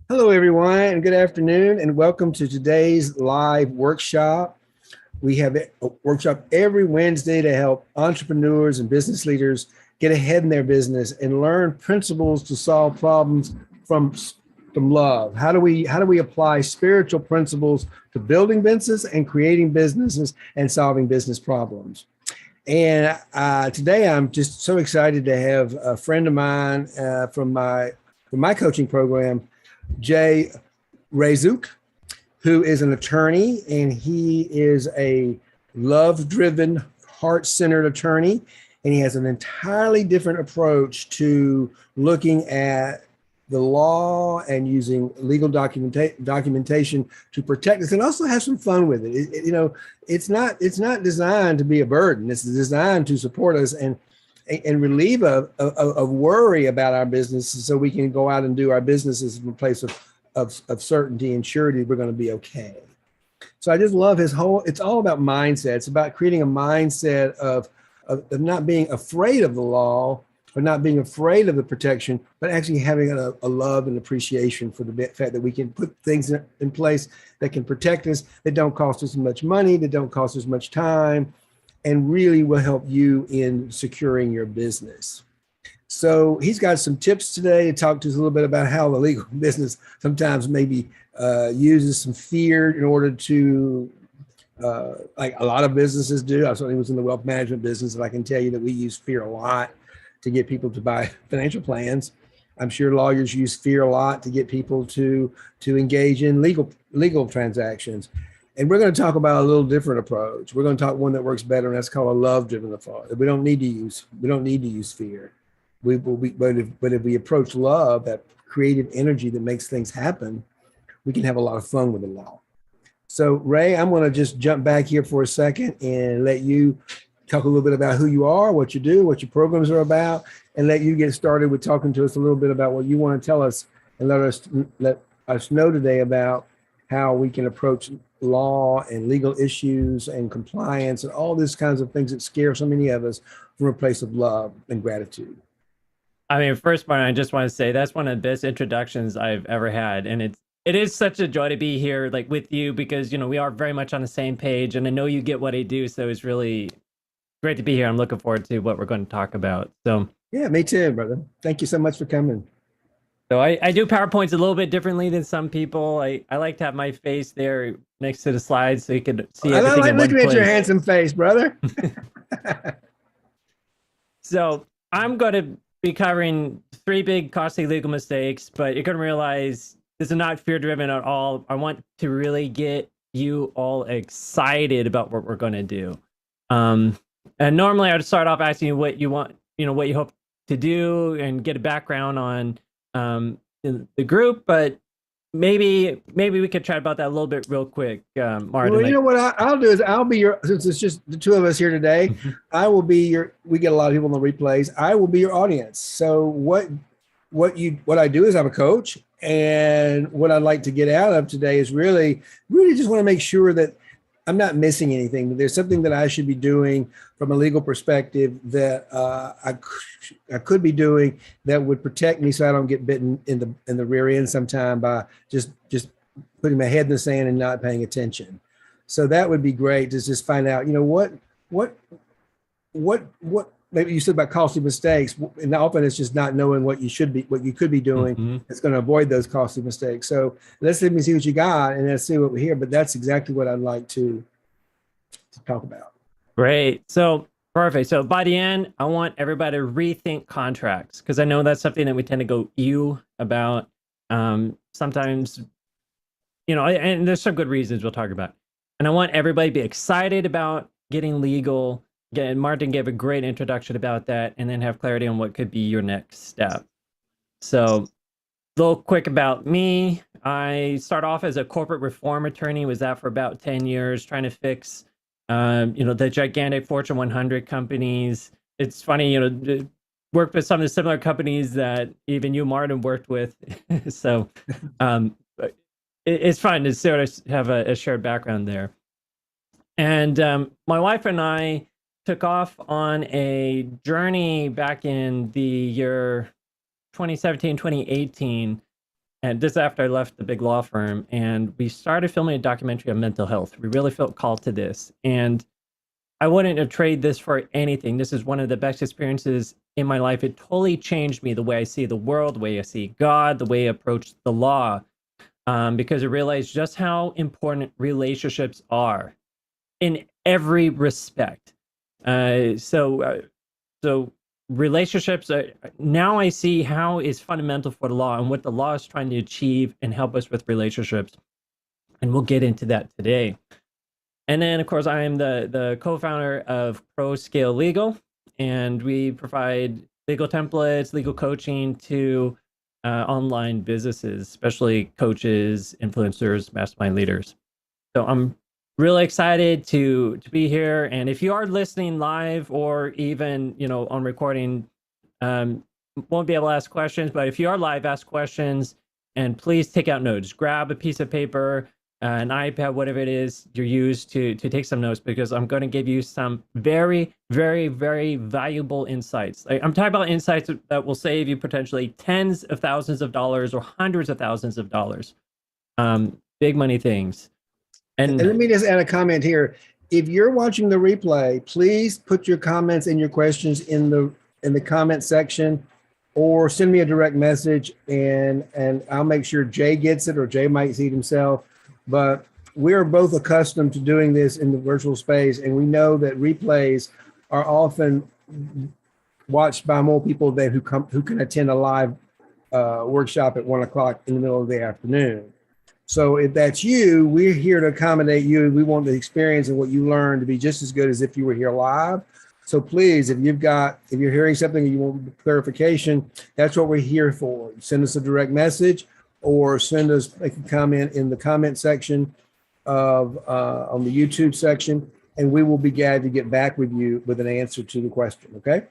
Hello, everyone, and good afternoon, and welcome to today's live workshop. We have a workshop every Wednesday to help entrepreneurs and business leaders get ahead in their business and learn principles to solve problems from from love. How do we apply spiritual principles to building business and creating businesses and solving business problems? And today, I'm just so excited to have a friend of mine from my coaching program, Jay Razuk, who is an attorney, and he is a love-driven, heart-centered attorney, and he has an entirely different approach to looking at the law and using legal documentation to protect us, and also have some fun with it. It's not designed to be a burden. It's designed to support us and relieve of worry about our businesses, so we can go out and do our businesses from a place of certainty and surety we're going to be okay. So I just love his whole, it's all about mindset. It's about creating a mindset of not being afraid of the law or not being afraid of the protection, but actually having a love and appreciation for the fact that we can put things in place that can protect us, that don't cost us much money, that don't cost us much time, and really will help you in securing your business. So he's got some tips today to talk to us a little bit about how the legal business sometimes maybe uses some fear in order to, like a lot of businesses do. I certainly was in the wealth management business, and I can tell you that we use fear a lot to get people to buy financial plans. I'm sure lawyers use fear a lot to get people to engage in legal transactions. And we're going to talk about a little different approach. We're going to talk one that works better, and that's called a love-driven approach. We don't need to use fear. But if we approach love, that creative energy that makes things happen, we can have a lot of fun with the law. So, Ray, I'm going to just jump back here for a second and let you talk a little bit about who you are, what you do, what your programs are about, and let you get started with talking to us a little bit about what you want to tell us, and let us know today about how we can approach law and legal issues and compliance and all these kinds of things that scare so many of us from a place of love and gratitude. I mean, first part, I just want to say that's one of the best introductions I've ever had, and it is such a joy to be here, like with you, because we are very much on the same page, and I know you get what I do, so it's really great to be here. I'm looking forward to what we're going to talk about. Yeah, me too, brother. Thank you so much for coming. So I do PowerPoints a little bit differently than some people. I like to have my face there next to the slides so you could see I everything like in one looking at your place. handsome face, brother. So I'm going to be covering three big costly legal mistakes, but you're going to realize this is not fear driven at all. I want to really get you all excited about what we're going to do. Um, and normally I'd start off asking you what you want, what you hope to do and get a background on the group, but maybe we could chat about that a little bit real quick, Martin. Well, you know what I'll do is I'll be your, since it's just the two of us here today, I will be your, we get a lot of people on the replays. I will be your audience. So what I do is I'm a coach, and what I'd like to get out of today is really just want to make sure that I'm not missing anything. There's something that I should be doing from a legal perspective that I could be doing that would protect me, so I don't get bitten in the rear end sometime by just putting my head in the sand and not paying attention. So that would be great to just find out, what what maybe you said about costly mistakes, and often it's just not knowing what you could be doing Mhm. that's going to avoid those costly mistakes. So let me see what you got, and let's see what we hear. But that's exactly what I'd like to talk about. Great. So perfect. So by the end, I want everybody to rethink contracts because I know that's something that we tend to go you about. Sometimes, and there's some good reasons we'll talk about. And I want everybody to be excited about getting legal. Again, Martin gave a great introduction about that, and then have clarity on what could be your next step. So, a little quick about me. I started off as a corporate reform attorney, was that for about 10 years, trying to fix the gigantic Fortune 100 companies. It's funny, worked with some of the similar companies that even you, Martin, worked with. So it's fun to sort of have a shared background there. And my wife and I took off on a journey back in the year 2017, 2018, and just after I left the big law firm, and we started filming a documentary on mental health. We really felt called to this, and I wouldn't have traded this for anything. This is one of the best experiences in my life. It totally changed me, the way I see the world, the way I see God, the way I approach the law, because I realized just how important relationships are in every respect. So relationships, now I see how is fundamental for the law and what the law is trying to achieve and help us with relationships. And we'll get into that today. And then, of course, I am the co-founder of Postponing Legal, and we provide legal templates, legal coaching to online businesses, especially coaches, influencers, mastermind leaders. So I'm really excited to be here. And if you are listening live or even on recording, won't be able to ask questions. But if you are live, ask questions, and please take out notes. Grab a piece of paper, an iPad, whatever it is you're used to take some notes, because I'm going to give you some very, very, very valuable insights. I'm talking about insights that will save you potentially tens of thousands of dollars or hundreds of thousands of dollars. Big money things. And let me just add a comment here. If you're watching the replay, please put your comments and your questions in the comment section, or send me a direct message, and I'll make sure Jay gets it, or Jay might see it himself. But we're both accustomed to doing this in the virtual space, and we know that replays are often watched by more people than who can attend a live workshop at 1 o'clock in the middle of the afternoon. So if that's you, we're here to accommodate you. We want the experience and what you learn to be just as good as if you were here live. So please, if you're hearing something and you want clarification, that's what we're here for. Send us a direct message, or send us a comment in the comment section on the YouTube section, and we will be glad to get back with you with an answer to the question. Okay?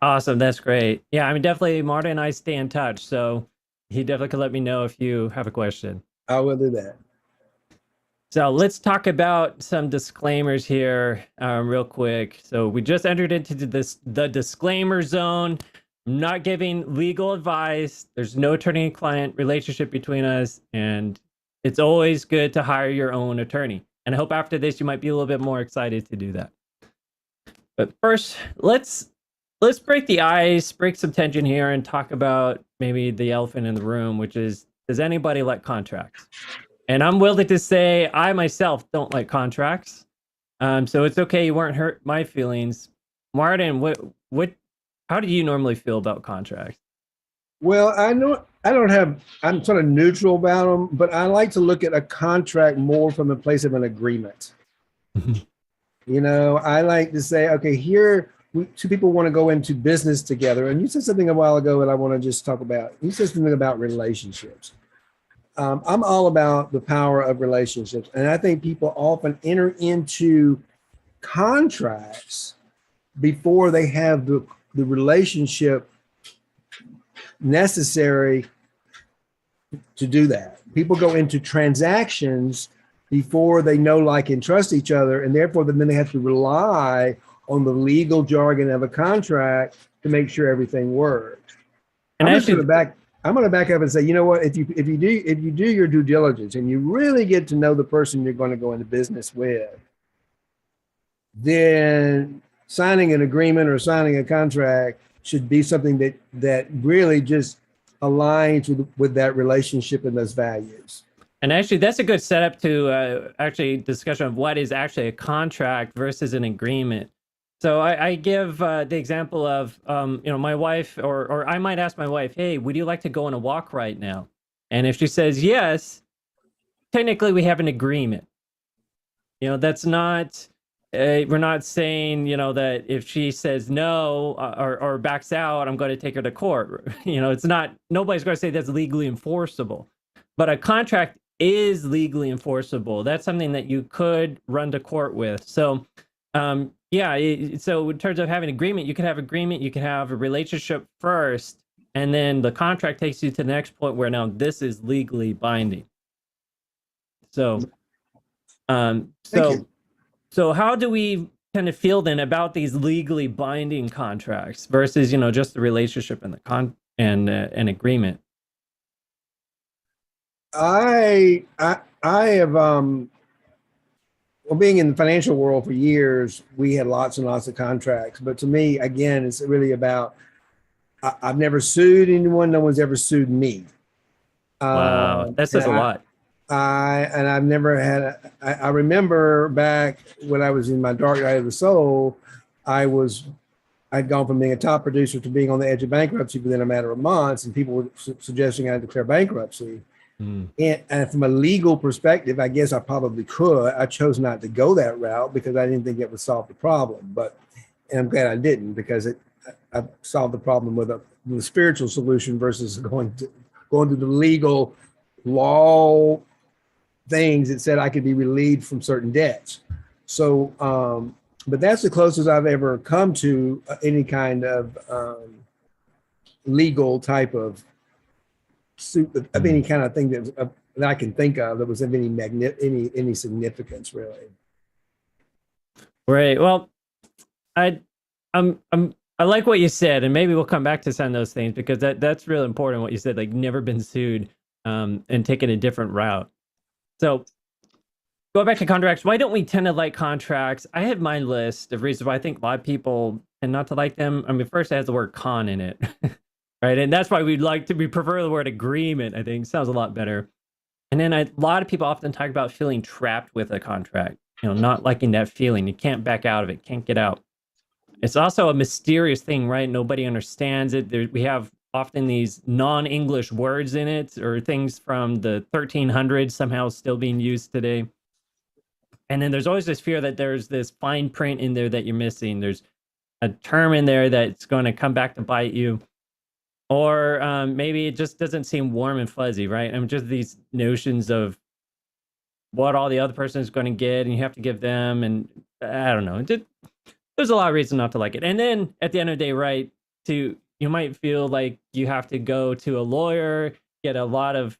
Awesome. That's great. Yeah, I mean, definitely Marta and I stay in touch. So he definitely can let me know if you have a question. I will do that. So let's talk about some disclaimers here real quick. So we just entered into the disclaimer zone. I'm not giving legal advice. There's no attorney-client relationship between us, and it's always good to hire your own attorney. And I hope after this you might be a little bit more excited to do that. But first, let's break the ice, break some tension here, and talk about maybe the elephant in the room, which is, does anybody like contracts? And I'm willing to say I myself don't like contracts. So it's okay, you weren't hurt my feelings. Martin, how do you normally feel about contracts? Well, I'm sort of neutral about them, but I like to look at a contract more from the place of an agreement. I like to say, okay, here, two people want to go into business together. And you said something a while ago that I want to just talk about. You said something about relationships. I'm all about the power of relationships. And I think people often enter into contracts before they have the relationship necessary to do that. People go into transactions before they know, like, and trust each other. And therefore, then they have to rely on the legal jargon of a contract to make sure everything works. And I'm going to back up and say, you know what? If you do your due diligence and you really get to know the person you're going to go into business with, then signing an agreement or signing a contract should be something that really just aligns with that relationship and those values. And actually, that's a good setup to actually discussion of what is actually a contract versus an agreement. So I give the example of, my wife, or I might ask my wife, hey, would you like to go on a walk right now? And if she says yes, technically we have an agreement. That's not, we're not saying, that if she says no or backs out, I'm going to take her to court. It's not, nobody's going to say that's legally enforceable. But a contract is legally enforceable. That's something that you could run to court with. So, so in terms of having agreement, you can have a relationship first, and then the contract takes you to the next point where now this is legally binding. So, so how do we kind of feel then about these legally binding contracts versus, just the relationship and an agreement? I have well, being in the financial world for years, we had lots and lots of contracts. But to me, again, it's really about I've never sued anyone. No one's ever sued me. Wow, that And says a lot. I've never had. I remember back when I was in my dark night of the soul, I was I'd gone from being a top producer to being on the edge of bankruptcy within a matter of months, and people were suggesting I declare bankruptcy. Mm. And from a legal perspective, I guess I probably could. I chose not to go that route because I didn't think it would solve the problem. But and I'm glad I didn't because I solved the problem with a spiritual solution versus going to the legal law things that said I could be relieved from certain debts. So, but that's the closest I've ever come to any kind of legal type of suit of any kind of thing that I can think of that was of any significance really. Right. Well, I I like what you said, and maybe we'll come back to some of those things because that's really important. What you said, like never been sued, and taking a different route. So go back to contracts. Why don't we tend to like contracts? I have my list of reasons why I think a lot of people tend not to like them. I mean, first it has the word con in it, right? And that's why we prefer the word agreement. I think sounds a lot better. And then a lot of people often talk about feeling trapped with a contract. You know, not liking that feeling. You can't back out of it. Can't get out. It's also a mysterious thing, right? Nobody understands it. We have often these non-English words in it, or things from the 1300s somehow still being used today. And then there's always this fear that there's this fine print in there that you're missing. There's a term in there that's going to come back to bite you. Or maybe it just doesn't seem warm and fuzzy, right? I mean, just these notions of what all the other person is going to get, and you have to give them, and I don't know. There's a lot of reason not to like it. And then at the end of the day, right, you might feel like you have to go to a lawyer, pay a lot of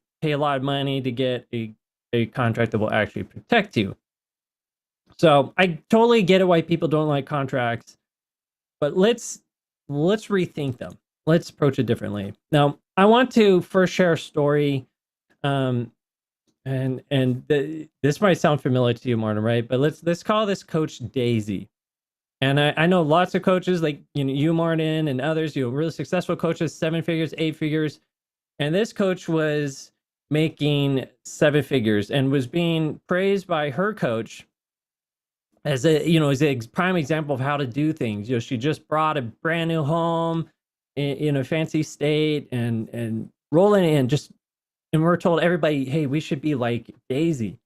money to get a contract that will actually protect you. So I totally get it why people don't like contracts, but let's rethink them. Let's approach it differently. Now, I want to first share a story, and this might sound familiar to you, Martin, right? But let's call this Coach Daisy. And I know lots of coaches like you, Martin, and others, really successful coaches, 7 figures, 8 figures. And this coach was making 7 figures and was being praised by her coach as a prime example of how to do things. She just brought a brand new home in a fancy state and rolling in and we're told everybody, hey, we should be like Daisy.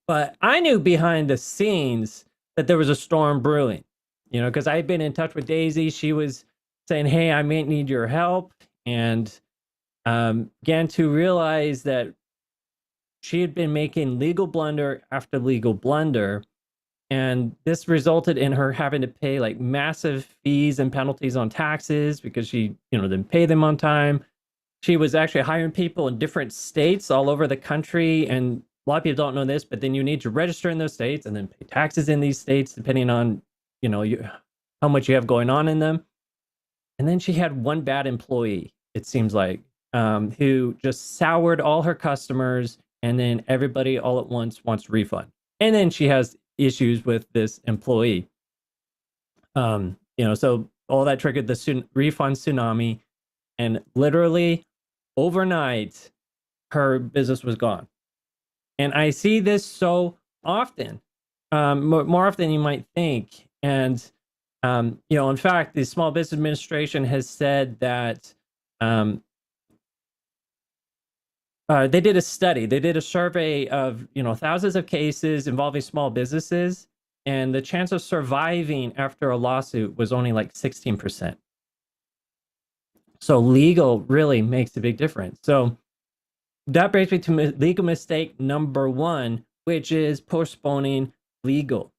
But I knew behind the scenes that there was a storm brewing, because I had been in touch with Daisy. She was saying, hey, I may need your help, and began to realize that she had been making legal blunder after legal blunder. And this resulted in her having to pay like massive fees and penalties on taxes because she, didn't pay them on time. She was actually hiring people in different states all over the country. And a lot of people don't know this, but then you need to register in those states and then pay taxes in these states, depending on, how much you have going on in them. And then she had one bad employee, it seems like, who just soured all her customers. And then everybody all at once wants a refund. And then she has issues with this employee. So all that triggered the refund tsunami, and literally overnight, her business was gone. And I see this so often, more often than you might think. And in fact, the Small Business Administration has said that they did a study. They did a survey of thousands of cases involving small businesses, and the chance of surviving after a lawsuit was only like 16%. So legal really makes a big difference. So that brings me to legal mistake number 1, which is postponing legal.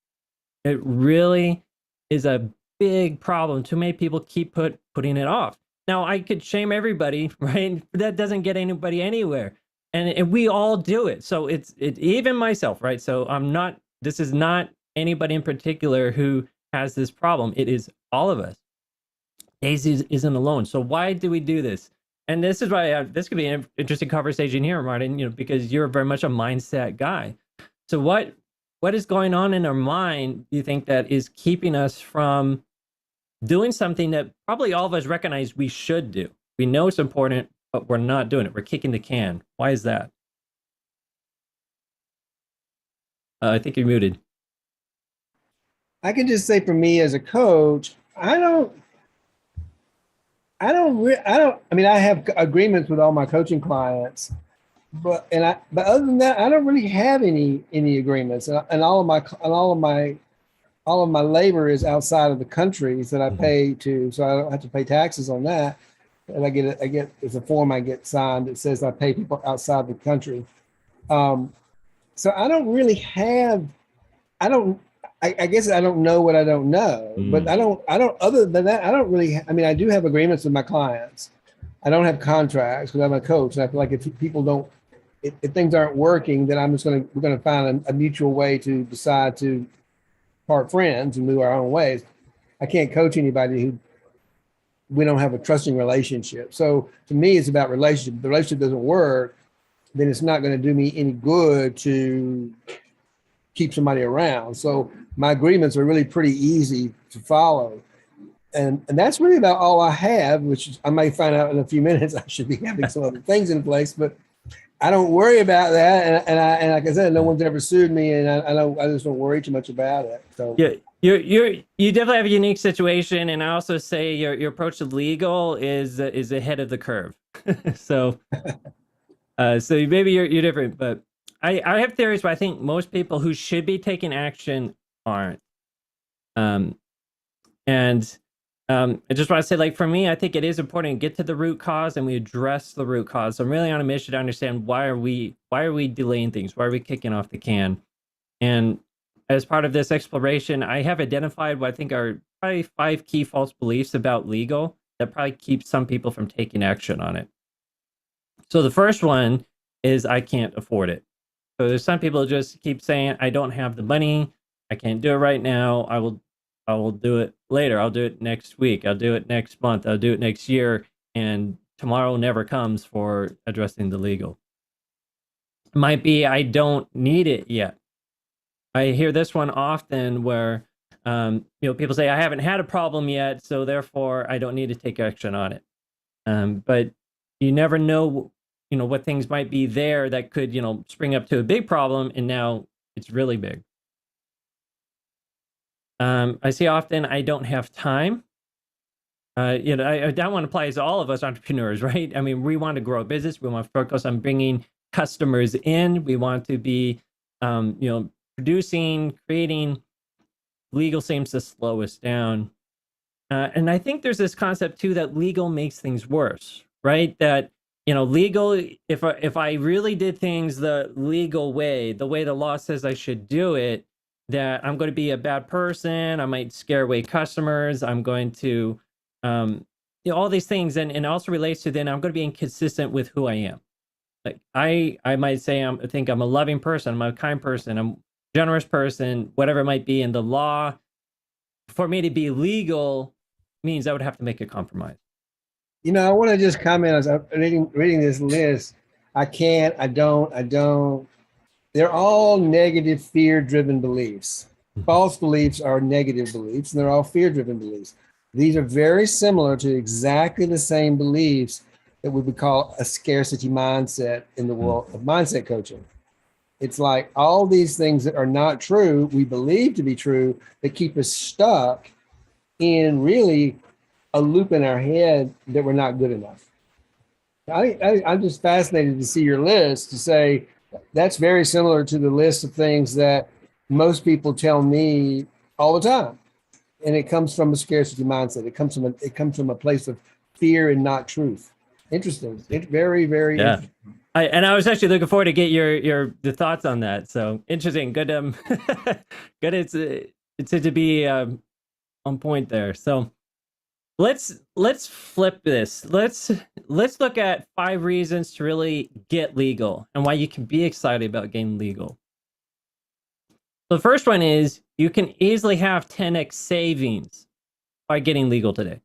It really is a big problem. Too many people keep putting it off. Now, I could shame everybody, right? But that doesn't get anybody anywhere. And we all do it. So it's even myself, right? So this is not anybody in particular who has this problem. It is all of us. Daisy isn't alone. So why do we do this? and this is why this could be an interesting conversation here, Martin. Because you're very much a mindset guy. So what is going on in our mind, do you think, that is keeping us from doing something that probably all of us recognize we should do? We know it's important, but we're not doing it. We're kicking the can. Why is that? I think you're muted. I can just say for me as a coach, I mean, I have agreements with all my coaching clients, but other than that, I don't really have any agreements, and all of my labor is outside of the countries that I pay to, so I don't have to pay taxes on that. And I get it's a form I get signed that says I pay people outside the country. So I don't really have, I don't, I guess I don't know what I don't know, but I don't, other than that, I don't really, I mean, I do have agreements with my clients. I don't have contracts because I'm a coach. And I feel like if people don't, if things aren't working, then we're going to find a mutual way to decide to part friends and move our own ways. I can't coach anybody who we don't have a trusting relationship. So to me, it's about relationship. If the relationship doesn't work, then it's not going to do me any good to keep somebody around. So my agreements are really pretty easy to follow. And that's really about all I have, which I may find out in a few minutes. I should be having some other things in place, but I don't worry about that. And like I said, no one's ever sued me, and I just don't worry too much about it. So yeah, you definitely have a unique situation, and I also say your approach to legal is ahead of the curve. So so maybe you're different, but I have theories, but I think most people who should be taking action aren't. And I just want to say, like, for me, I think it is important to get to the root cause and we address the root cause. So I'm really on a mission to understand why are we delaying things? Why are we kicking off the can? And as part of this exploration, I have identified what I think are probably 5 key false beliefs about legal that probably keep some people from taking action on it. So the first one is I can't afford it. So there's some people who just keep saying, I don't have the money. I can't do it right now. I will do it later. I'll do it next week. I'll do it next month. I'll do it next year. And tomorrow never comes for addressing the legal. It might be I don't need it yet. I hear this one often where people say, I haven't had a problem yet, so therefore I don't need to take action on it. But you never know, what things might be there that could, spring up to a big problem, and now it's really big. I see often I don't have time. That one applies to all of us entrepreneurs, right? I mean, we want to grow a business. We want to focus on bringing customers in. We want to be, producing, creating. Legal seems to slow us down. And I think there's this concept too that legal makes things worse, right? That, legal, if I really did things the legal way, the way the law says I should do it, that I'm going to be a bad person. I might scare away customers. I'm going to, all these things. And it also relates to then I'm going to be inconsistent with who I am. Like I might say, I think I'm a loving person. I'm a kind person. I'm a generous person, whatever it might be. And the law, for me to be legal, means I would have to make a compromise. I want to just comment as I'm reading this list. I can't, I don't. They're all negative, fear-driven beliefs. False beliefs are negative beliefs, and they're all fear-driven beliefs. These are very similar to exactly the same beliefs that we would call a scarcity mindset in the world of mindset coaching. It's like all these things that are not true, we believe to be true, that keep us stuck in really a loop in our head that we're not good enough. I'm just fascinated to see your list, to say that's very similar to the list of things that most people tell me all the time. And it comes from a scarcity mindset. It comes from a place of fear and not truth. Interesting. It's very, very interesting. I was actually looking forward to get the thoughts on that. So interesting. Good. Good. It's to be on point there. So let's flip this. Let's look at 5 reasons to really get legal and why you can be excited about getting legal. The first one is you can easily have 10x savings by getting legal today.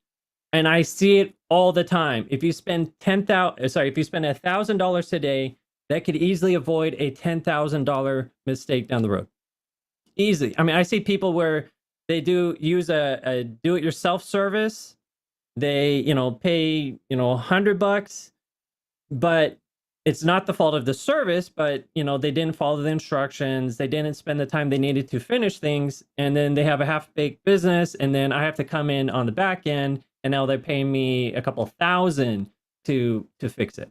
And I see it all the time. If you spend if you spend $1,000 today, that could easily avoid a $10,000 mistake down the road. Easily. I mean, I see people where they use a do-it-yourself service. They, pay, $100, but it's not the fault of the service, but they didn't follow the instructions, they didn't spend the time they needed to finish things, and then they have a half-baked business, and then I have to come in on the back end, and now they're paying me a couple thousand to fix it.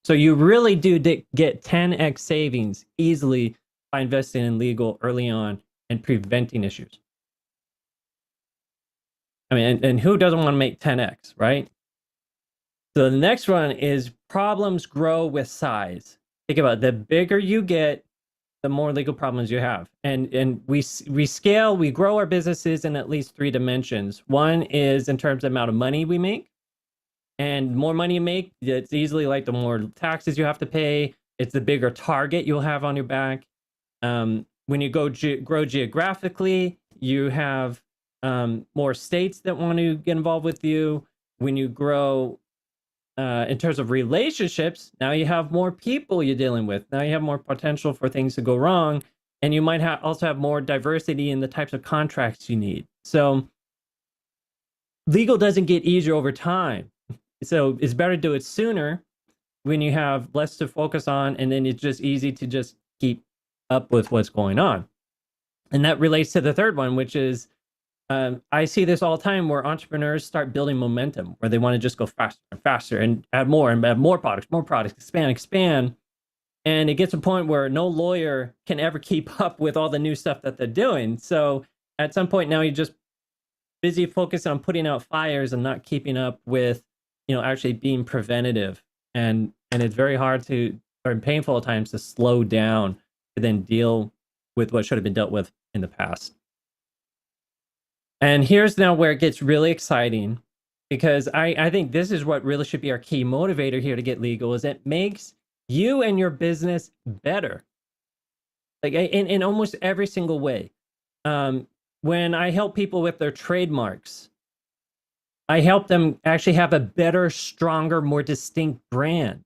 So you really do get 10x savings easily by investing in legal early on and preventing issues. I mean, and who doesn't want to make 10x, right? So the next one is problems grow with size. Think about it. The bigger you get, the more legal problems you have. And we scale, we grow our businesses in at least 3 dimensions. One is in terms of the amount of money we make. And the more money you make, it's easily like the more taxes you have to pay. It's the bigger target you'll have on your back. When you grow geographically, you have more states that want to get involved with you. When you grow in terms of relationships, now you have more people you're dealing with. Now you have more potential for things to go wrong. And you might also have more diversity in the types of contracts you need. So legal doesn't get easier over time. So it's better to do it sooner when you have less to focus on, and then it's just easy to just keep up with what's going on. And that relates to the third one, which is I see this all the time where entrepreneurs start building momentum, where they want to just go faster and faster and add more products, expand. And it gets to a point where no lawyer can ever keep up with all the new stuff that they're doing. So at some point now you're just busy focusing on putting out fires and not keeping up with, actually being preventative. And it's very hard to, or painful at times, to slow down to then deal with what should have been dealt with in the past. And here's now where it gets really exciting, because I think this is what really should be our key motivator here to get legal, is it makes you and your business better. Like in almost every single way. When I help people with their trademarks, I help them actually have a better, stronger, more distinct brand.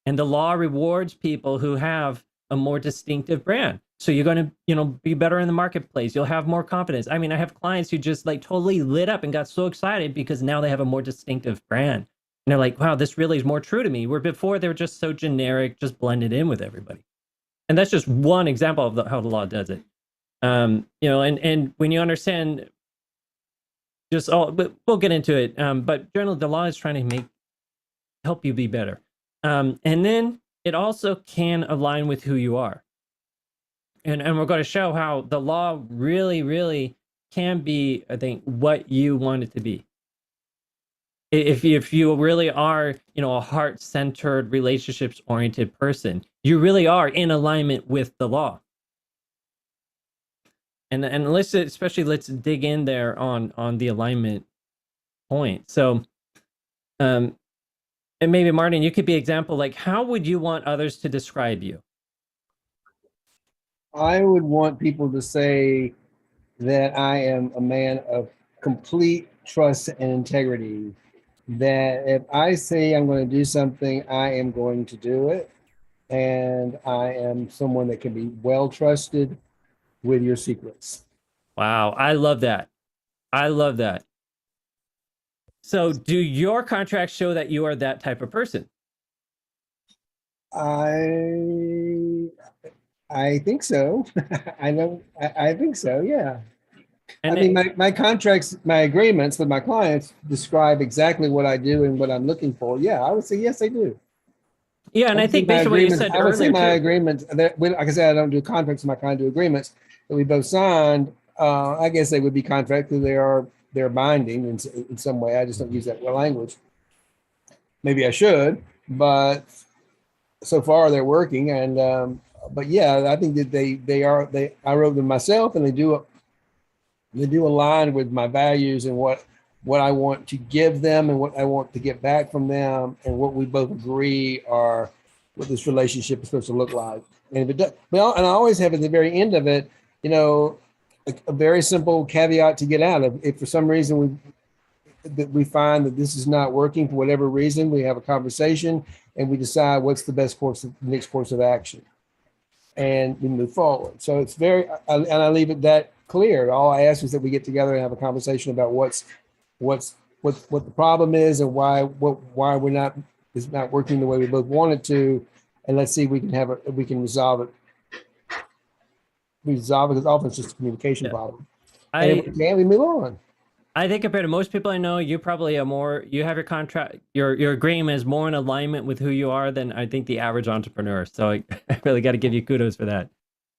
And the law rewards people who have a more distinctive brand. So you're going to, be better in the marketplace. You'll have more confidence. I mean, I have clients who just like totally lit up and got so excited because now they have a more distinctive brand. And they're like, wow, this really is more true to me. Where before they were just so generic, just blended in with everybody. And that's just one example of how the law does it. And when you understand but we'll get into it. But generally the law is trying to help you be better. And then it also can align with who you are. And we're going to show how the law really, really can be, I think, what you want it to be. If you really are, a heart-centered, relationships-oriented person, you really are in alignment with the law. And let's dig in there on the alignment point. So, and maybe Martin, you could be an example. Like, how would you want others to describe you? I would want people to say that I am a man of complete trust and integrity. That if I say I'm going to do something, I am going to do it. And I am someone that can be well trusted with your secrets. Wow, I love that. I love that. So do your contracts show that you are that type of person? I think so. I think so, yeah. And I mean, my contracts, my agreements with my clients describe exactly what I do and what I'm looking for. Yeah, I would say yes, they do. Yeah, and I think based on what you said earlier, I would say my agreements, like I said, I don't do contracts with my client, I do agreements that we both signed. I guess they would be contracts because they're binding in some way. I just don't use that language. Maybe I should, but so far they're working. And but yeah, I think that I wrote them myself, and they do align with my values and what I want to give them and what I want to get back from them, and what we both agree are what this relationship is supposed to look like. And if it does, and I always have at the very end of it, a very simple caveat to get out of. If for some reason that we find that this is not working for whatever reason, we have a conversation and we decide what's the best next course of action, and we move forward. So it's and I leave it that clear. All I ask is that we get together and have a conversation about what the problem is and why it's not working the way we both want it to, and let's see if we can resolve it. Because often it's just a communication problem. And if we can, we move on. I think compared to most people I know, you probably you have your contract, your agreement is more in alignment with who you are than I think the average entrepreneur. So I really got to give you kudos for that.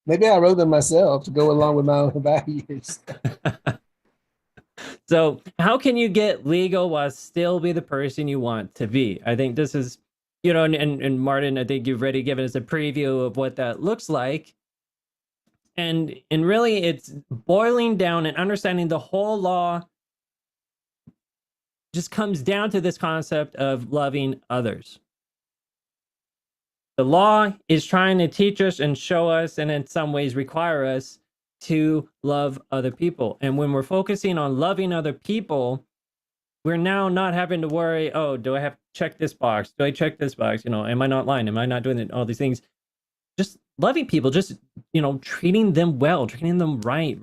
Maybe I wrote them myself to go along with my own values. So how can you get legal while still be the person you want to be? I think this is, and Martin, I think you've already given us a preview of what that looks like. And really it's boiling down and understanding the whole law just comes down to this concept of loving others. The law is trying to teach us and show us, and in some ways require us to love other people. And when we're focusing on loving other people, we're now not having to worry, oh, do I have to check this box? Do I check this box? Am I not lying? Am I not doing it? All these things. Just loving people, just, treating them well, treating them right.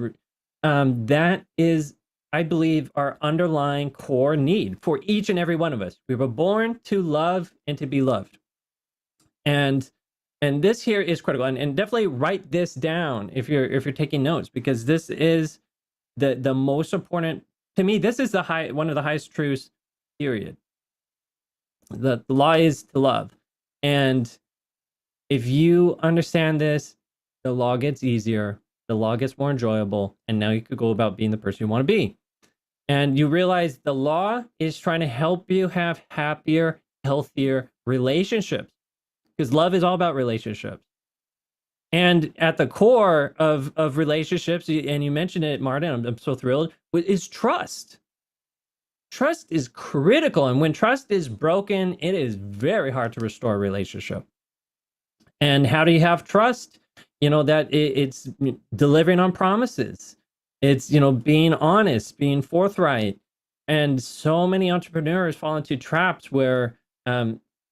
That is, I believe, our underlying core need for each and every one of us. We were born to love and to be loved. And this here is critical. And definitely write this down if you're taking notes, because this is the most important. To me, this is one of the highest truths, period. The law is to love. And if you understand this, the law gets easier, the law gets more enjoyable, and now you could go about being the person you want to be. And you realize the law is trying to help you have happier, healthier relationships, because love is all about relationships. And at the core of relationships, and you mentioned it, Martin, I'm so thrilled, is trust. Trust is critical. And when trust is broken, it is very hard to restore a relationship. And how do you have trust? That it's delivering on promises. It's, being honest, being forthright. And so many entrepreneurs fall into traps where,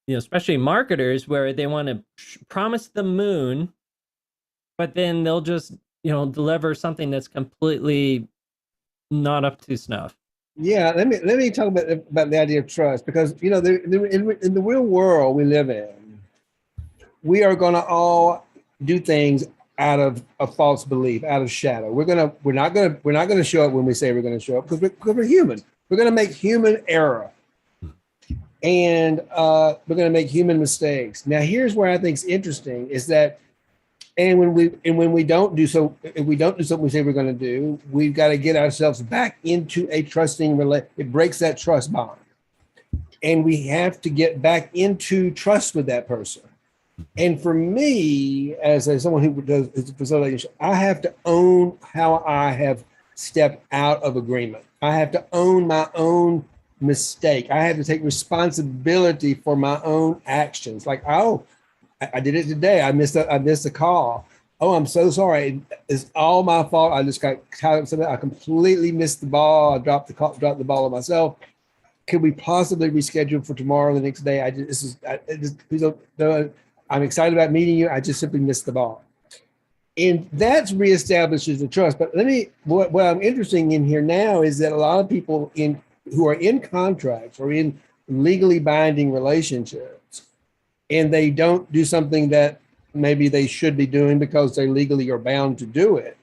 especially marketers, where they want to promise the moon, but then they'll just, deliver something that's completely not up to snuff. Yeah, let me talk about the idea of trust, because in the real world we live in, we are going to all do things out of a false belief, out of shadow. We're not going to show up when we say we're going to show up, because we're human. We're going to make human error, and we're going to make human mistakes. Now, here's where I think it's interesting is that, when we don't do so, if we don't do something we say we're going to do, we've got to get ourselves back into a trusting relationship. It breaks that trust bond, and we have to get back into trust with that person. And for me, as someone who does facilitation, I have to own how I have stepped out of agreement. I have to own my own mistake. I have to take responsibility for my own actions. Like, oh, I did it today. I missed a call. Oh, I'm so sorry. It's all my fault. I just got caught up something. I completely missed the ball. I dropped the ball on myself. Could we possibly reschedule for tomorrow or the next day? Please don't. I'm excited about meeting you. I just simply missed the ball. And that reestablishes the trust. But what I'm interested in here now is that a lot of people who are in contracts or in legally binding relationships, and they don't do something that maybe they should be doing because they legally are bound to do it.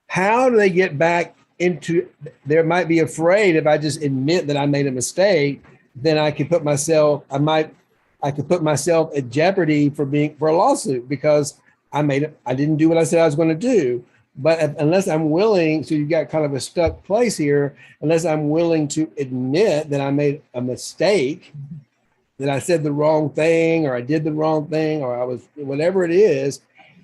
How do they get back into, they might be afraid if I just admit that I made a mistake, then I could put myself at jeopardy for a lawsuit because I didn't do what I said I was going to do. But unless I'm willing, so you've got kind of a stuck place here, unless I'm willing to admit that I made a mistake, that I said the wrong thing, or I did the wrong thing, or I was, whatever it is,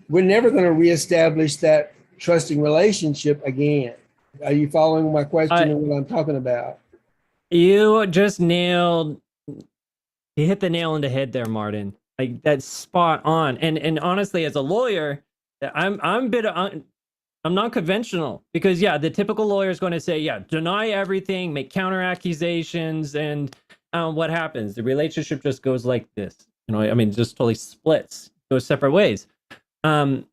we're never going to reestablish that trusting relationship again. Are you following my question and what I'm talking about? You just you hit the nail on the head there, Martin. Like, that's spot on. And honestly, as a lawyer, I'm a bit I'm not conventional because yeah, the typical lawyer is going to say, yeah, deny everything, make counter accusations, and what happens? The relationship just goes like this. I mean, just totally splits, goes separate ways. Um,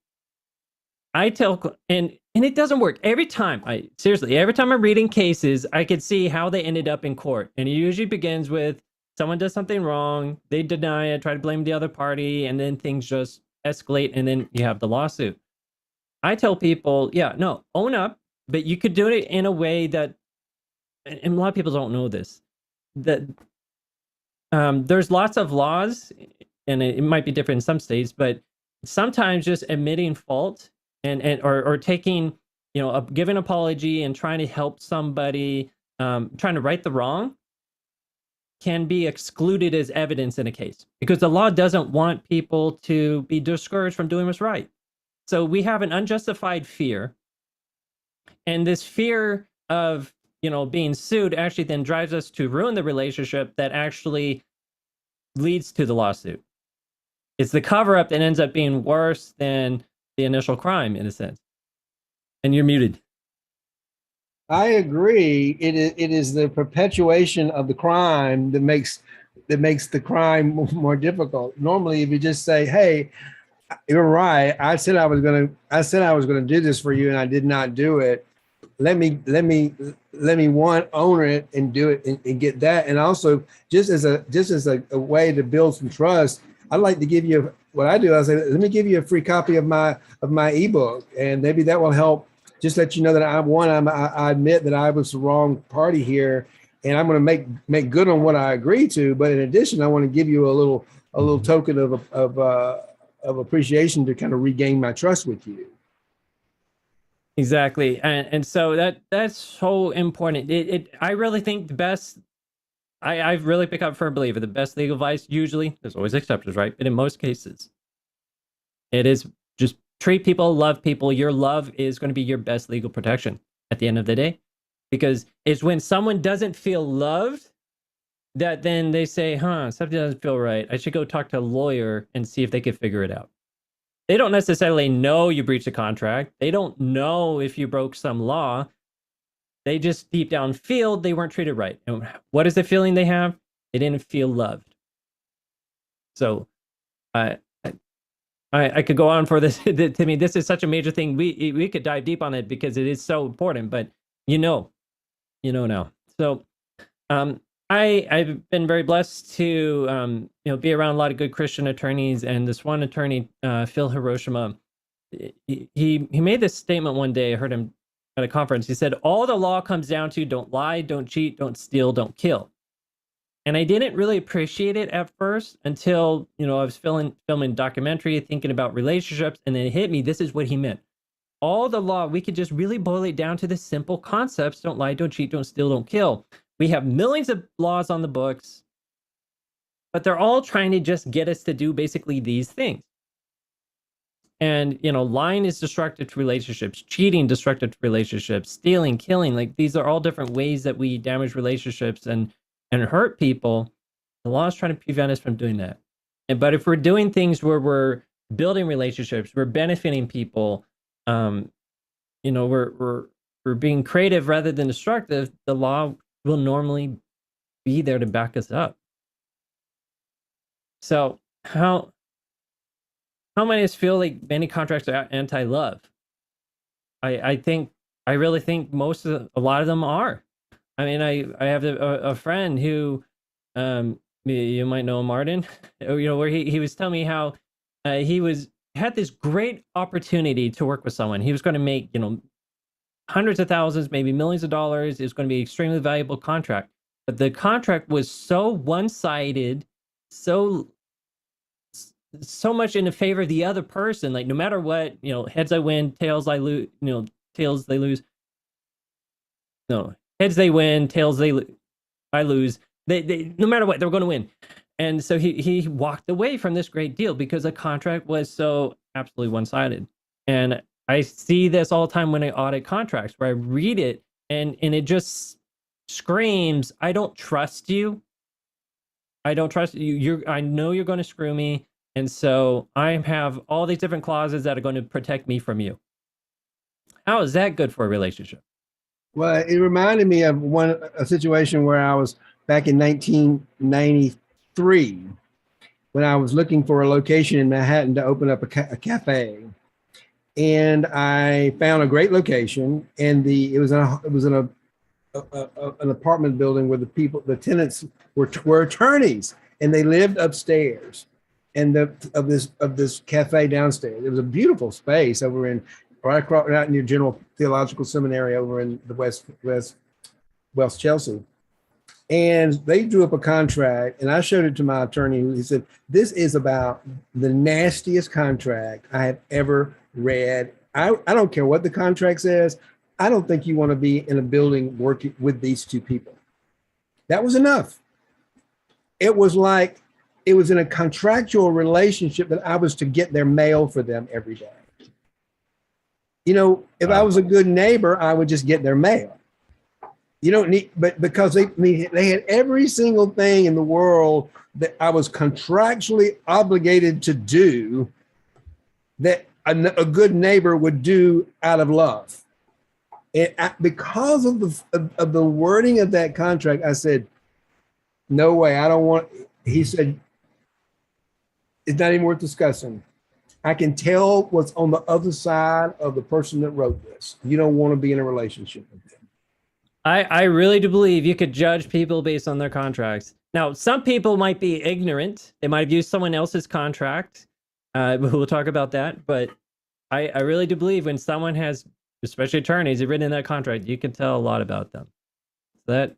I tell, and it doesn't work every time. Every time I'm reading cases, I could see how they ended up in court, and it usually begins with someone does something wrong, they deny it, try to blame the other party, and then things just escalate, and then you have the lawsuit. I tell people, yeah, no, own up, but you could do it in a way that, and a lot of people don't know this, that there's lots of laws, and it might be different in some states, but sometimes just admitting fault or taking, a given apology and trying to help somebody, trying to right the wrong, can be excluded as evidence in a case because the law doesn't want people to be discouraged from doing what's right. So we have an unjustified fear, and this fear of being sued actually then drives us to ruin the relationship that actually leads to the lawsuit. It's the cover up that ends up being worse than the initial crime in a sense. And you're muted. I agree. It is the perpetuation of the crime that makes the crime more difficult. Normally, if you just say, "Hey, you're right. I said I was gonna do this for you, and I did not do it. Let me one own it and do it and get that. And also, just as a way to build some trust, I'd like to give you what I do. I say, let me give you a free copy of my ebook, and maybe that will help. Just let you know that I admit that I was the wrong party here, and I'm going to make good on what I agreed to. But in addition, I want to give you a little token of appreciation to kind of regain my trust with you." Exactly. And so that's so important. I really think the best, I really pick up for a believer, the best legal advice, usually, there's always exceptions, right? But in most cases, it is just treat people, love people. Your love is going to be your best legal protection at the end of the day. Because it's when someone doesn't feel loved that then they say, something doesn't feel right. I should go talk to a lawyer and see if they can figure it out. They don't necessarily know you breached a contract. They don't know if you broke some law. They just deep down feel they weren't treated right. And what is the feeling they have? They didn't feel loved. So I could go on for this. To me, this is such a major thing. We could dive deep on it because it is so important, but you know now. So I've been very blessed to be around a lot of good Christian attorneys, and this one attorney, Phil Hiroshima, he made this statement one day. I heard him at a conference. He said, "All the law comes down to don't lie, don't cheat, don't steal, don't kill." And I didn't really appreciate it at first until I was filming documentary, thinking about relationships, and then it hit me. This is what he meant. All the law, we could just really boil it down to the simple concepts: don't lie, don't cheat, don't steal, don't kill. We have millions of laws on the books, but they're all trying to just get us to do basically these things. And, lying is destructive to relationships, cheating, destructive to relationships, stealing, killing. Like these are all different ways that we damage relationships and hurt people. The law is trying to prevent us from doing that. But if we're doing things where we're building relationships, we're benefiting people, we're being creative rather than destructive, the law will normally be there to back us up. So how many of us feel like many contracts are anti-love? I really think a lot of them are. I mean, I have a friend who, you might know Martin, where he was telling me how he had this great opportunity to work with someone. He was going to make, hundreds of thousands, maybe millions of dollars. It was going to be an extremely valuable contract. But the contract was so one-sided, so much in the favor of the other person. Like no matter what, heads I win, tails I lose. Tails they lose. No, heads they win, tails I lose. They no matter what, they're going to win. And so he walked away from this great deal because the contract was so absolutely one-sided. And I see this all the time when I audit contracts, where I read it and it just screams, I don't trust you. I don't trust you. I know you're going to screw me. And so I have all these different clauses that are going to protect me from you. How is that good for a relationship? Well, it reminded me of a situation where I was back in 1993 when I was looking for a location in Manhattan to open up a cafe, and I found a great location. And it was in an apartment building where the tenants were attorneys, and they lived upstairs, and of this cafe downstairs. It was a beautiful space over in right across out near General Theological Seminary over in the West Chelsea. And they drew up a contract, and I showed it to my attorney. He said, "This is about the nastiest contract I have ever read. I don't care what the contract says. I don't think you want to be in a building working with these two people." That was enough. It was like it was in a contractual relationship that I was to get their mail for them every day. You know, if I was a good neighbor, I would just get their mail. You don't need, but because they had every single thing in the world that I was contractually obligated to do that a good neighbor would do out of love. And because of the wording of that contract, I said, "No way, I don't want." He said, "It's not even worth discussing. I can tell what's on the other side of the person that wrote this. You don't want to be in a relationship with them." I really do believe you could judge people based on their contracts. Now, some people might be ignorant. They might have used someone else's contract. We'll talk about that. But I really do believe when someone has, especially attorneys, have written in that contract, you can tell a lot about them. That's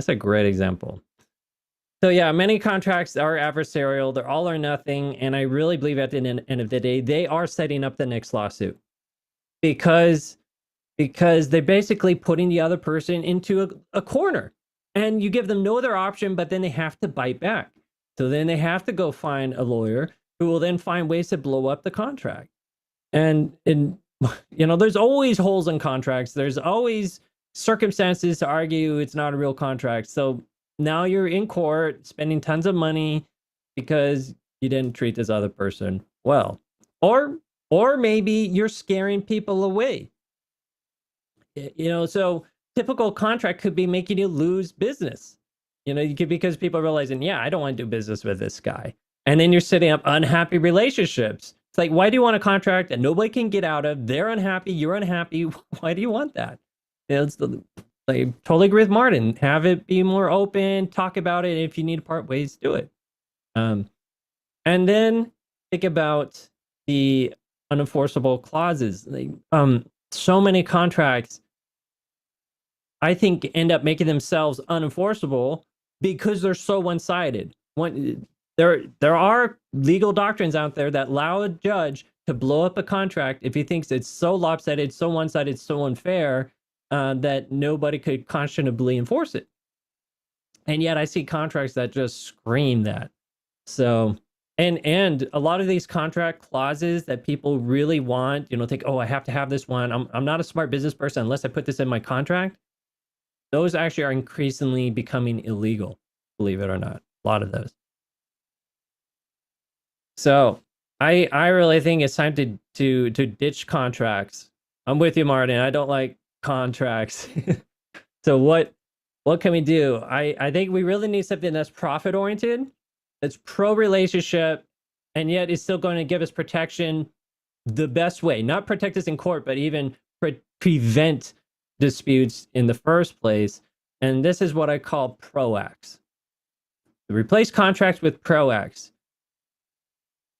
a great example. So yeah, many contracts are adversarial. They're all or nothing. And I really believe at the end of the day, they are setting up the next lawsuit. Because they're basically putting the other person into a corner, and you give them no other option, but then they have to bite back. So then they have to go find a lawyer who will then find ways to blow up the contract. And there's always holes in contracts. There's always circumstances to argue it's not a real contract. So now you're in court spending tons of money because you didn't treat this other person well. Or maybe you're scaring people away. So typical contract could be making you lose business. Because people are realizing, yeah, I don't want to do business with this guy. And then you're setting up unhappy relationships. It's like, why do you want a contract that nobody can get out of? They're unhappy, you're unhappy. Why do you want that? I totally agree with Martin. Have it be more open, talk about it. If you need to part ways, do it. And then think about the unenforceable clauses. So many contracts, I think, end up making themselves unenforceable because they're so one-sided. There are legal doctrines out there that allow a judge to blow up a contract if he thinks it's so lopsided, so one-sided, so unfair that nobody could conscionably enforce it. And yet I see contracts that just scream that. So, and a lot of these contract clauses that people really want, think, oh, I have to have this one. I'm not a smart business person unless I put this in my contract. Those actually are increasingly becoming illegal, believe it or not. A lot of those. So I really think it's time to ditch contracts. I'm with you, Martin. I don't like contracts. So what can we do? I think we really need something that's profit oriented, that's pro relationship, and yet is still going to give us protection the best way. Not protect us in court, but even prevent disputes in the first place. And this is what I call ProActs. Replace contracts with ProActs.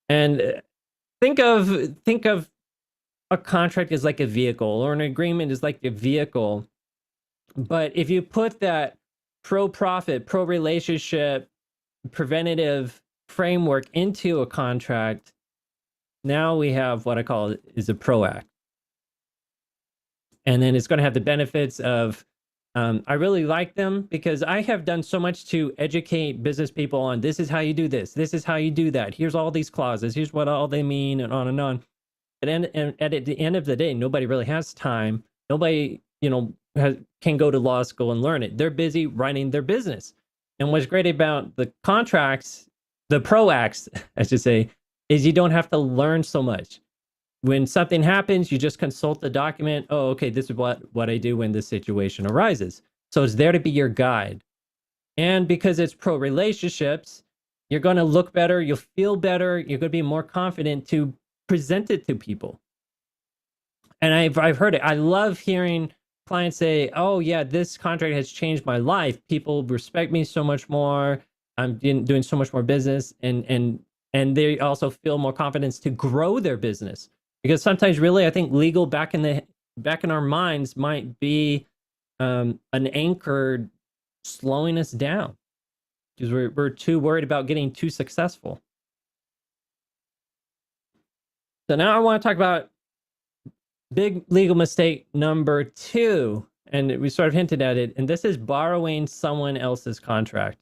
And think of a contract as like a vehicle, or an agreement is like a vehicle. But if you put that pro-profit, pro-relationship, preventative framework into a contract, now we have what I call is a ProAct. And then it's going to have the benefits of, I really like them because I have done so much to educate business people on this is how you do this. This is how you do that. Here's all these clauses. Here's what all they mean, and on and on. And at the end of the day, nobody really has time. Nobody, can go to law school and learn it. They're busy running their business. And what's great about the contracts, the ProActs, I should say, is you don't have to learn so much. when something happens, you just consult the document. Oh, okay, this is what I do when this situation arises. So it's there to be your guide. And because it's pro relationships, you're going to look better, you'll feel better, you're going to be more confident to present it to people. And I've heard it. I love hearing clients say, "Oh yeah, this contract has changed my life. People respect me so much more. I'm doing so much more business," and they also feel more confidence to grow their business. Because sometimes, really, I think legal back in our minds might be an anchor slowing us down because we're too worried about getting too successful. So now I want to talk about big legal mistake number 2, and we sort of hinted at it, and this is borrowing someone else's contract.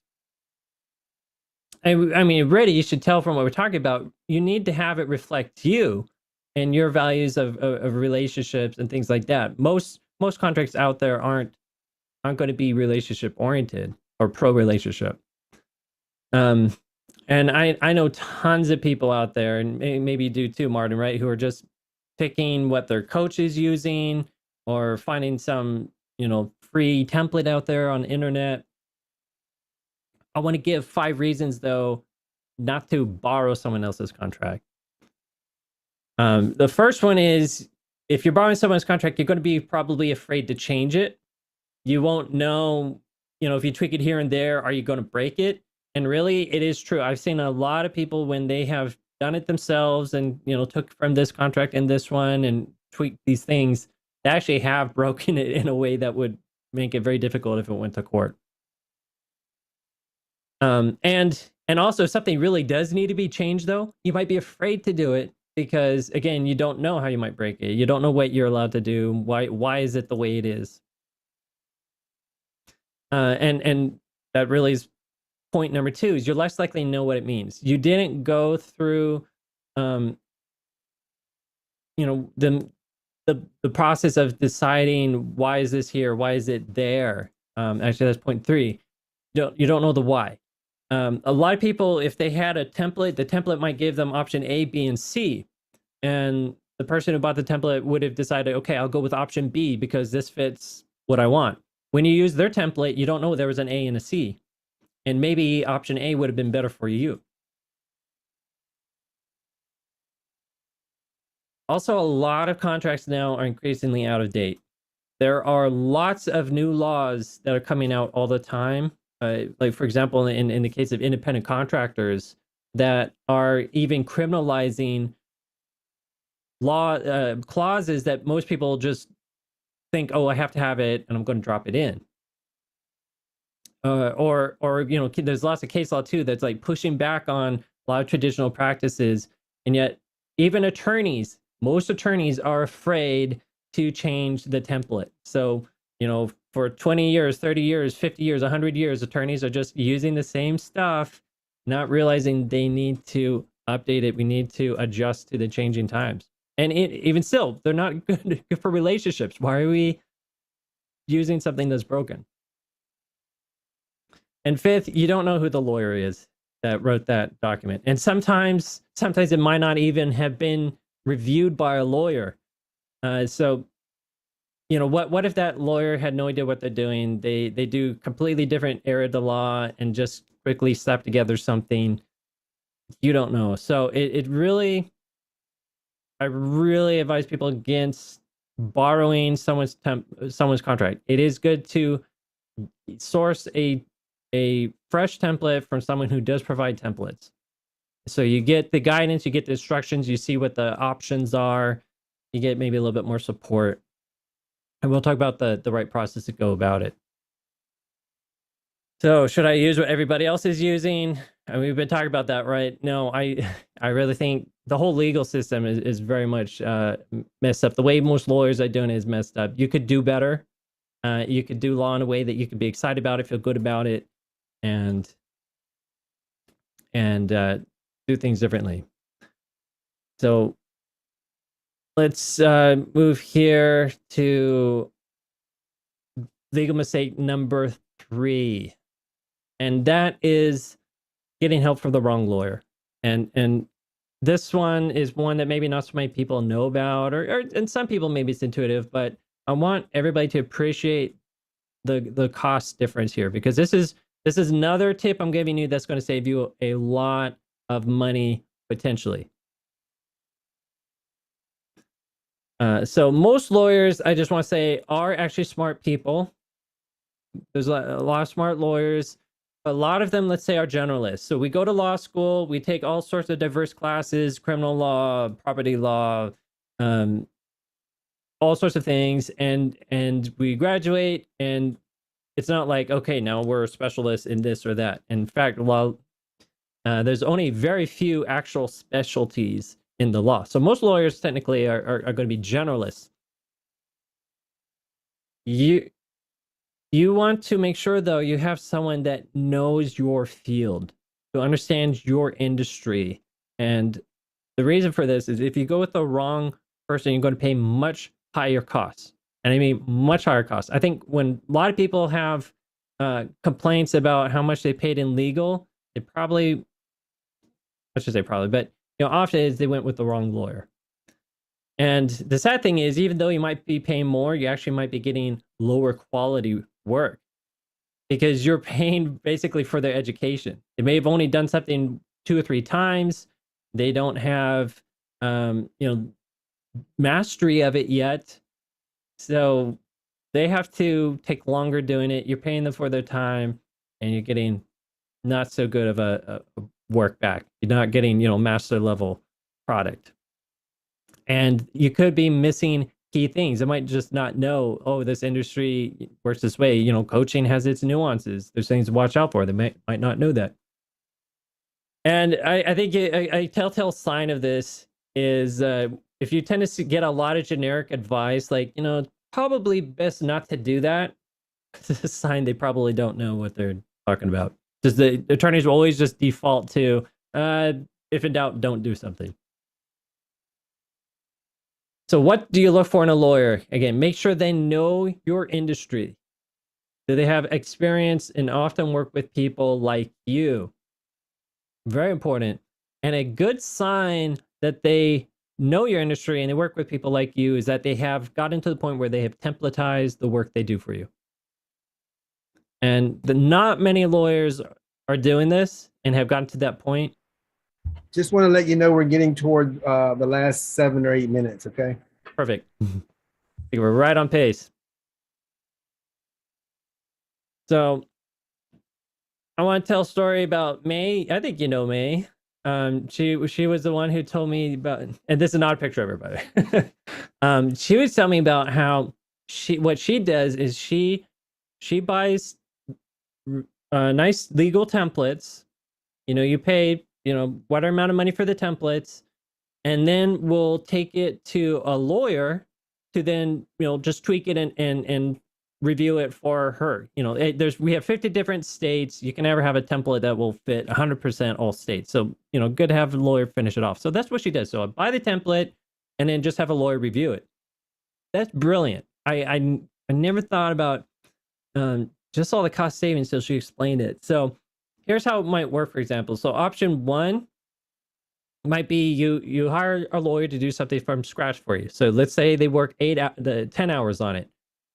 I mean, really, you should tell from what we're talking about, you need to have it reflect you and your values of relationships and things like that. Most contracts out there aren't going to be relationship oriented or pro relationship. And I know tons of people out there, and maybe you do too, Martin, right, who are just picking what their coach is using or finding some, free template out there on the internet. I want to give 5 reasons, though, not to borrow someone else's contract. The first one is, if you're borrowing someone's contract, you're going to be probably afraid to change it. You won't know, if you tweak it here and there, are you going to break it? And really, it is true. I've seen a lot of people when they have done it themselves and, took from this contract and this one and tweaked these things, they actually have broken it in a way that would make it very difficult if it went to court. And also, if something really does need to be changed, though, you might be afraid to do it because, again, you don't know how you might break it. You don't know what you're allowed to do. Why is it the way it is? And that really is point number 2, is you're less likely to know what it means. You didn't go through, the process of deciding, why is this here? Why is it there? Actually, that's point 3. You don't know the why. A lot of people, if they had a template, the template might give them option A, B, and C. And the person who bought the template would have decided, okay, I'll go with option B because this fits what I want. When you use their template, you don't know there was an A and a C. And maybe option A would have been better for you. Also, a lot of contracts now are increasingly out of date. There are lots of new laws that are coming out all the time. Like, for example, in the case of independent contractors, that are even criminalizing law clauses that most people just think, oh, I have to have it, and I'm going to drop it in. Or there's lots of case law too that's like pushing back on a lot of traditional practices, and yet even most attorneys are afraid to change the template. So, for 20 years, 30 years, 50 years, 100 years, attorneys are just using the same stuff, not realizing they need to update it. We need to adjust to the changing times. And even still, they're not good for relationships. Why are we using something that's broken? And 5th, you don't know who the lawyer is that wrote that document. And sometimes it might not even have been reviewed by a lawyer. So, what if that lawyer had no idea what they're doing? They do completely different area of the law and just quickly slap together something. You don't know. So I really advise people against borrowing someone's contract. It is good to source a fresh template from someone who does provide templates. So you get the guidance, you get the instructions, you see what the options are, you get maybe a little bit more support. And we'll talk about the right process to go about it. So should I use what everybody else is using? And we've been talking about that, right? No, I really think the whole legal system is very much messed up. The way most lawyers are doing it is messed up. You could do better. You could do law in a way that you could be excited about it, feel good about it, and do things differently. So let's move here to legal mistake number 3. And that is getting help from the wrong lawyer. And this one is one that maybe not so many people know about, or and some people maybe it's intuitive, but I want everybody to appreciate the cost difference here, because this is another tip I'm giving you that's going to save you a lot of money potentially. So most lawyers, I just want to say, are actually smart people. There's a lot of smart lawyers. A lot of them, let's say, are generalists. So we go to law school, we take all sorts of diverse classes, criminal law, property law, all sorts of things, and we graduate, and it's not like, okay, now we're specialists in this or that. In fact, while there's only very few actual specialties in the law, so most lawyers technically are going to be generalists. You want to make sure, though, you have someone that knows your field, who understands your industry. And the reason for this is if you go with the wrong person, you're going to pay much higher costs. And I mean much higher costs. I think when a lot of people have complaints about how much they paid in legal, they probably, I should say probably, but often is they went with the wrong lawyer. And the sad thing is, even though you might be paying more, you actually might be getting lower quality work, because you're paying basically for their education. They may have only done something 2 or 3 times. They don't have, mastery of it yet. So they have to take longer doing it. You're paying them for their time, and you're getting not so good of a work back. You're not getting, master level product. And you could be missing key things. They might just not know, oh, this industry works this way. Coaching has its nuances. There's things to watch out for. They might not know that. And I think a telltale sign of this is if you tend to get a lot of generic advice, like, probably best not to do that. It's a sign they probably don't know what they're talking about. Just the attorneys will always just default to, if in doubt, don't do something. So what do you look for in a lawyer? Again, make sure they know your industry. Do they have experience and often work with people like you? Very important. And a good sign that they know your industry and they work with people like you is that they have gotten to the point where they have templatized the work they do for you. And not many lawyers are doing this and have gotten to that point. Just want to let you know we're getting toward the last 7 or 8 minutes, okay? Perfect. We're right on pace. So I want to tell a story about May. I think you know May. She was the one who told me about, and this is not a picture of her, by the way. She was telling me about how what she does is she buys nice legal templates. You pay whatever amount of money for the templates, and then we'll take it to a lawyer to then just tweak it and review it for her. We have 50 different states. You can never have a template that will fit 100% all states. So good to have a lawyer finish it off. So that's what she does. So I buy the template and then just have a lawyer review it. That's brilliant. I never thought about just all the cost savings until she explained it. So here's how it might work, for example. So option 1 might be you hire a lawyer to do something from scratch for you. So let's say they work 10 hours on it,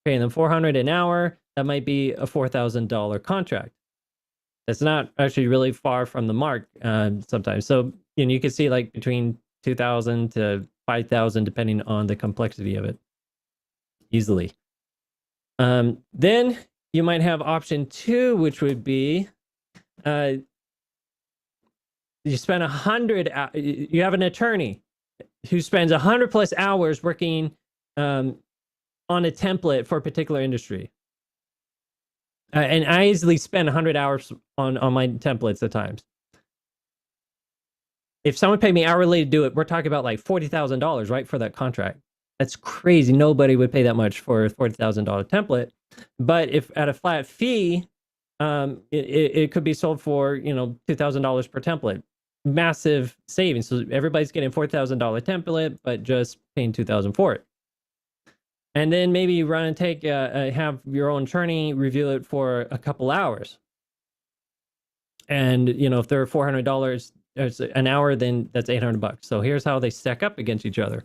paying them $400 an hour. That might be a $4,000 contract. That's not actually really far from the mark sometimes. So you can see like between $2,000 to $5,000 depending on the complexity of it, easily. Then you might have option 2, which would be you spend 100. You have an attorney who spends 100 plus hours working on a template for a particular industry. And I easily spend 100 hours on my templates at times. If someone paid me hourly to do it, we're talking about like $40,000, right, for that contract. That's crazy. Nobody would pay that much for a $40,000 template. But if at a flat fee, it could be sold for $2,000 per template. Massive savings. So everybody's getting $4,000 template, but just paying $2,000 for it. And then maybe you run and have your own attorney review it for a couple hours. And if they're $400, it's an hour, then that's $800. So here's how they stack up against each other.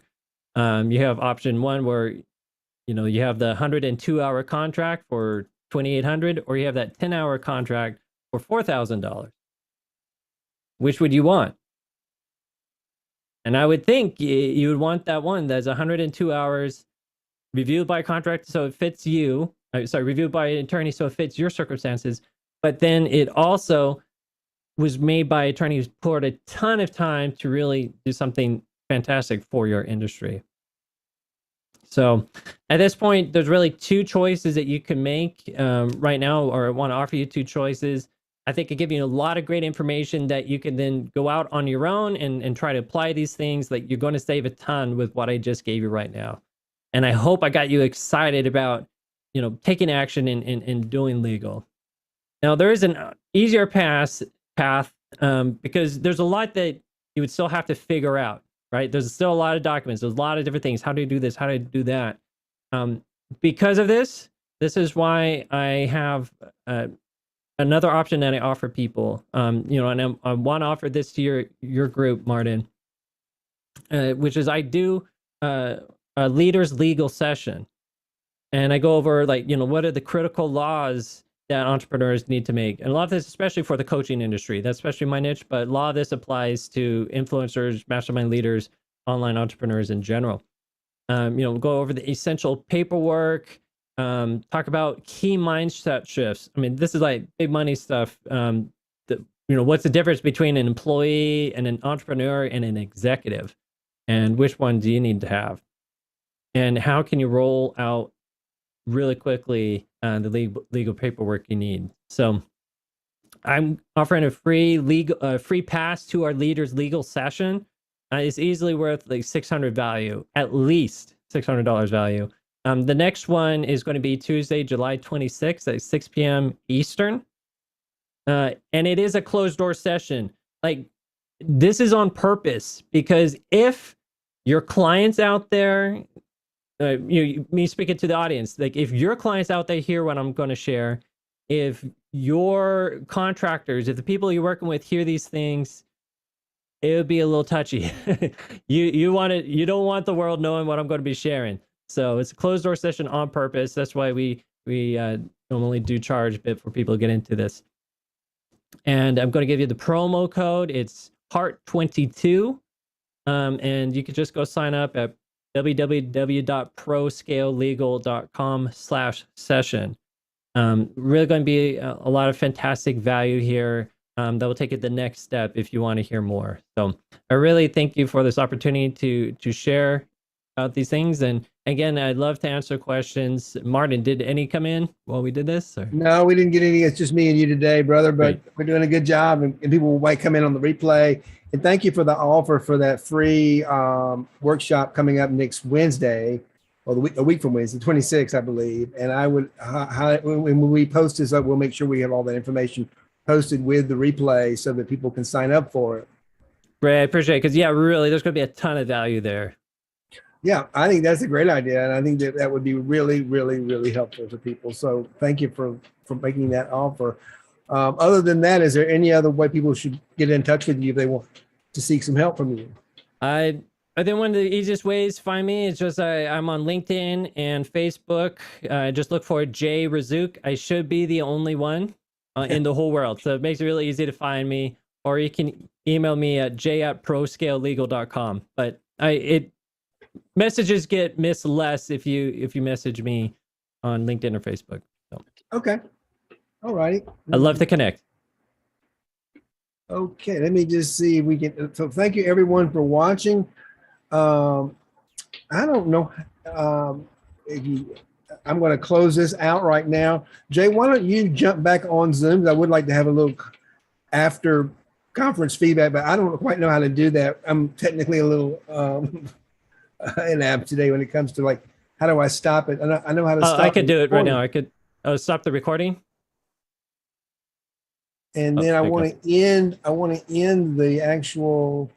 You have option one where you have the 102-hour contract for $2,800, or you have that 10-hour contract for $4,000. Which would you want? And I would think you would want that one that's 102 hours, reviewed by contract so it fits you. Reviewed by an attorney so it fits your circumstances. But then it also was made by attorneys who poured a ton of time to really do something fantastic for your industry. So at this point, there's really two choices that you can make right now, or I want to offer you two choices. I think I give you a lot of great information that you can then go out on your own and try to apply these things. Like, you're going to save a ton with what I just gave you right now. And I hope I got you excited about, taking action and doing legal. Now, there is an easier path because there's a lot that you would still have to figure out, right? There's still a lot of documents. There's a lot of different things. How do you do this? How do you do that? Because of this is why I have another option that I offer people. And I want to offer this to your group, Martin, which is I do a leaders legal session. And I go over, what are the critical laws that entrepreneurs need to make. And a lot of this, especially for the coaching industry, that's especially my niche, but a lot of this applies to influencers, mastermind leaders, online entrepreneurs in general. Go over the essential paperwork, talk about key mindset shifts. I mean, this is like big money stuff. What's the difference between an employee and an entrepreneur and an executive? And which one do you need to have? And how can you roll out really quickly the legal paperwork you need? So I'm offering a free pass to our leaders legal session. It's easily worth like $600 value, at least $600 value. The next one is going to be Tuesday, July 26th at 6 p.m. Eastern. And it is a closed door session. Like, this is on purpose, because if your clients out there, me speaking to the audience, like, if your clients out there hear what I'm going to share, if your contractors, if the people you're working with hear these things, it would be a little touchy. You don't want the world knowing what I'm going to be sharing. So it's a closed door session on purpose. That's why we normally do charge a bit for people to get into this. And I'm going to give you the promo code. It's HEART22. And you can just go sign up at www.proscalelegal.com/session. Really going to be a lot of fantastic value here that will take it the next step if you want to hear more. So I really thank you for this opportunity to share about these things. And again, I'd love to answer questions. Martin, did any come in while we did this? Or? No, we didn't get any. It's just me and you today, brother, but We're doing a good job, and people might come in on the replay. And thank you for the offer for that free workshop coming up next Wednesday, or a week from Wednesday, 26th, I believe. And I would, when we post this up, we'll make sure we have all that information posted with the replay so that people can sign up for it. Great, I appreciate it. Because, yeah, really, there's going to be a ton of value there. Yeah, I think that's a great idea. And I think that would be really, really, really helpful to people. So thank you for making that offer. Other than that, is there any other way people should get in touch with you if they want to seek some help from you? I think one of the easiest ways to find me is just I'm on LinkedIn and Facebook. Just look for Jay Razzouk. I should be the only one in the whole world. So it makes it really easy to find me. Or you can email me at j@proscalelegal.com. But messages get missed less if you message me on LinkedIn or Facebook. So. Okay. All righty. I'd love to connect. Okay, let me just see if we can. So thank you everyone for watching. I don't know I'm going to close this out right now. Jay, why don't you jump back on Zoom? I would like to have a little after conference feedback, but I don't quite know how to do that. I'm technically a little inept today when it comes to how do I stop it? I know how to stop. I could do it right now. I could stop the recording. And then I want to end the actual